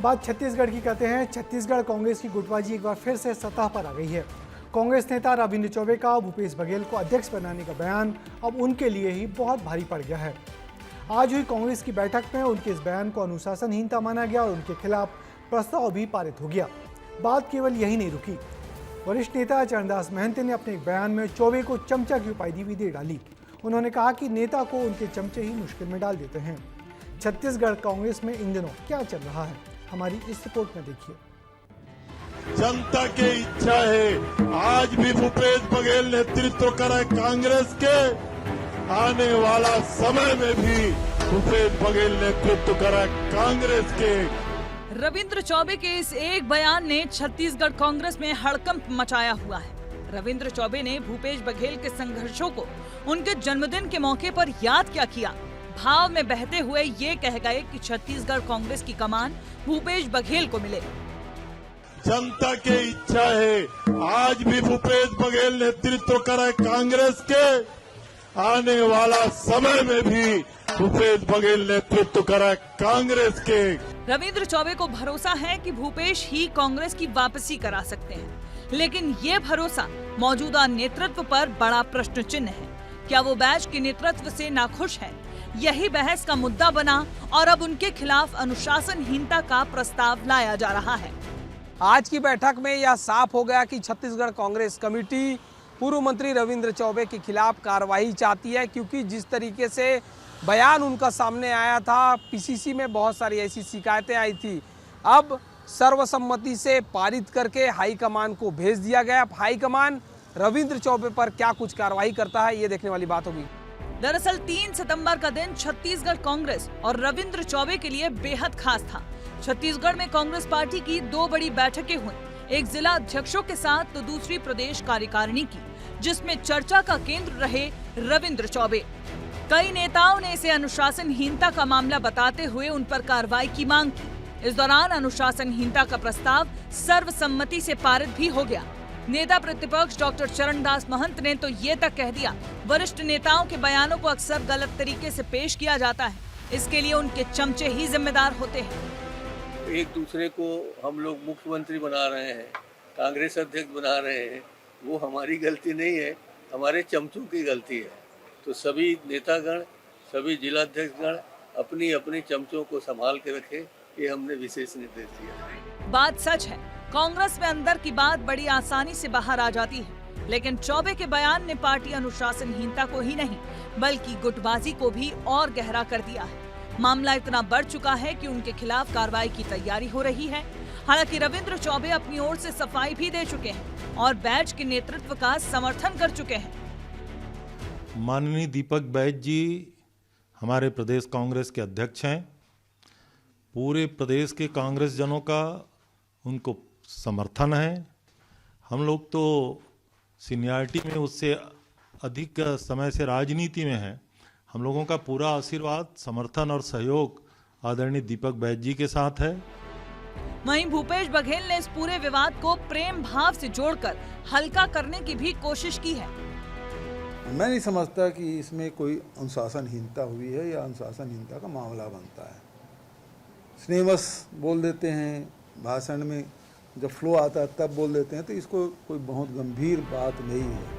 बात छत्तीसगढ़ की करते हैं। छत्तीसगढ़ कांग्रेस की गुटबाजी एक बार फिर से सतह पर आ गई है। कांग्रेस नेता रविंद्र चौबे का भूपेश बघेल को अध्यक्ष बनाने का बयान अब उनके लिए ही बहुत भारी पड़ गया है। आज हुई कांग्रेस की बैठक में उनके इस बयान को अनुशासनहीनता माना गया और उनके खिलाफ प्रस्ताव भी पारित हो गया। बात केवल यही नहीं रुकी। वरिष्ठ नेता चरणदास महंत ने अपने एक बयान में चौबे को चमचा की उपाधि भी दे डाली। उन्होंने कहा कि नेता को उनके चमचे ही मुश्किल में डाल देते हैं। छत्तीसगढ़ कांग्रेस में इन दिनों क्या चल रहा है, हमारी इस रिपोर्ट में देखिए। जनता की इच्छा है, आज भी भूपेश बघेल नेतृत्व करे कांग्रेस के, आने वाला समय में भी भूपेश बघेल नेतृत्व करे कांग्रेस के। रविंद्र चौबे के इस एक बयान ने छत्तीसगढ़ कांग्रेस में हड़कंप मचाया हुआ है। रविंद्र चौबे ने भूपेश बघेल के संघर्षों को उनके जन्मदिन के मौके पर याद क्या किया। भाव में बहते हुए ये कह गए कि छत्तीसगढ़ कांग्रेस की कमान भूपेश बघेल को मिले। जनता की इच्छा है, आज भी भूपेश बघेल नेतृत्व करे कांग्रेस के, आने वाला समय में भी भूपेश बघेल नेतृत्व करे कांग्रेस के। रविंद्र चौबे को भरोसा है कि भूपेश ही कांग्रेस की वापसी करा सकते हैं, लेकिन ये भरोसा मौजूदा नेतृत्व पर बड़ा प्रश्न चिन्ह है। क्या वो बैच के नेतृत्व से नाखुश है? यही बहस का मुद्दा बना और अब उनके खिलाफ अनुशासनहीनता का प्रस्ताव लाया जा रहा है। आज की बैठक में यह साफ हो गया कि छत्तीसगढ़ कांग्रेस कमेटी पूर्व मंत्री रविंद्र चौबे के खिलाफ कार्रवाई चाहती है, क्योंकि जिस तरीके से बयान उनका सामने आया था, पीसीसी में बहुत सारी ऐसी शिकायतें आई थी। अब सर्वसम्मति से पारित करके हाईकमान को भेज दिया गया। अब हाईकमान रविंद्र चौबे पर क्या कुछ कार्रवाई करता है, ये देखने वाली बात होगी। दरअसल 3 सितंबर का दिन छत्तीसगढ़ कांग्रेस और रविंद्र चौबे के लिए बेहद खास था। छत्तीसगढ़ में कांग्रेस पार्टी की 2 बड़ी बैठकें हुई, एक जिला अध्यक्षों के साथ तो दूसरी प्रदेश कार्यकारिणी की, जिसमें चर्चा का केंद्र रहे रविंद्र चौबे। कई नेताओं ने इसे अनुशासनहीनता का मामला बताते हुए उन पर कार्रवाई की मांग की। इस दौरान अनुशासनहीनता का प्रस्ताव सर्वसम्मति से पारित भी हो गया। नेता प्रतिपक्ष डॉक्टर चरणदास महंत ने तो ये तक कह दिया, वरिष्ठ नेताओं के बयानों को अक्सर गलत तरीके से पेश किया जाता है, इसके लिए उनके चमचे ही जिम्मेदार होते हैं। एक दूसरे को हम लोग मुख्यमंत्री बना रहे हैं, कांग्रेस अध्यक्ष बना रहे हैं, वो हमारी गलती नहीं है, हमारे चमचों की गलती है। तो सभी नेतागण, सभी जिलाध्यक्षगण अपनी अपनी चमचों को संभाल के रखे, ये हमने विशेष निर्देश दिया। बात सच है, कांग्रेस में अंदर की बात बड़ी आसानी से बाहर आ जाती है, लेकिन चौबे के बयान ने पार्टी अनुशासनहीनता को ही नहीं बल्कि गुटबाजी को भी और गहरा कर दिया है। मामला इतना बढ़ चुका है कि उनके खिलाफ कार्रवाई की तैयारी हो रही है। हालांकि रविंद्र चौबे अपनी ओर से सफाई भी दे चुके हैं और बैच के नेतृत्व का समर्थन कर चुके हैं। माननीय दीपक बैच जी हमारे प्रदेश कांग्रेस के अध्यक्ष हैं। पूरे प्रदेश के कांग्रेस जनों का उनको समर्थन है। हम लोग तो सीनियरिटी में उससे अधिक समय से राजनीति में हैं। हम लोगों का पूरा आशीर्वाद, समर्थन और सहयोग आदरणीय दीपक बैच जी के साथ है। वहीं भूपेश बघेल ने इस पूरे विवाद को प्रेम भाव से जोड़कर हल्का करने की भी कोशिश की है। मैं नहीं समझता कि इसमें कोई अनुशासनहीनता हुई है या अनुशासनहीनता का मामला बनता है। स्नेहवश बोल देते हैं, भाषण में जब फ्लो आता है तब बोल देते हैं, तो इसको कोई बहुत गंभीर बात नहीं है।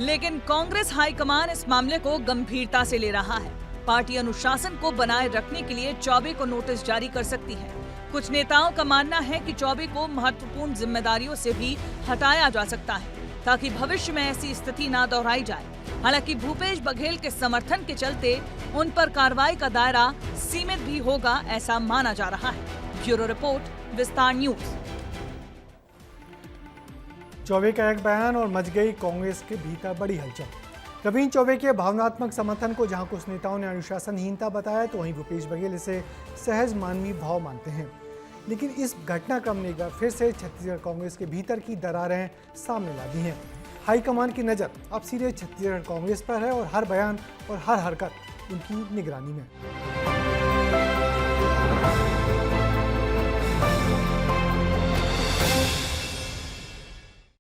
लेकिन कांग्रेस हाईकमान इस मामले को गंभीरता से ले रहा है। पार्टी अनुशासन को बनाए रखने के लिए चौबे को नोटिस जारी कर सकती है। कुछ नेताओं का मानना है कि चौबे को महत्वपूर्ण जिम्मेदारियों से भी हटाया जा सकता है, ताकि भविष्य में ऐसी स्थिति न दोहराई जाए। हालांकि भूपेश बघेल के समर्थन के चलते उन पर कार्रवाई का दायरा सीमित भी होगा, ऐसा माना जा रहा है। ब्यूरो रिपोर्ट, विस्तार न्यूज। चौबे का एक बयान और मच गई कांग्रेस के भीतर बड़ी हलचल। रविंद्र चौबे के भावनात्मक समर्थन को जहां कुछ नेताओं ने अनुशासनहीनता बताया, तो वहीं भूपेश बघेल इसे सहज मानवीय भाव मानते हैं। लेकिन इस घटनाक्रम ने एक बार फिर से छत्तीसगढ़ कांग्रेस के भीतर की दरारें सामने ला दी हैं। हाईकमान की नज़र अब सीधे छत्तीसगढ़ कांग्रेस पर है और हर बयान और हर हरकत उनकी निगरानी में।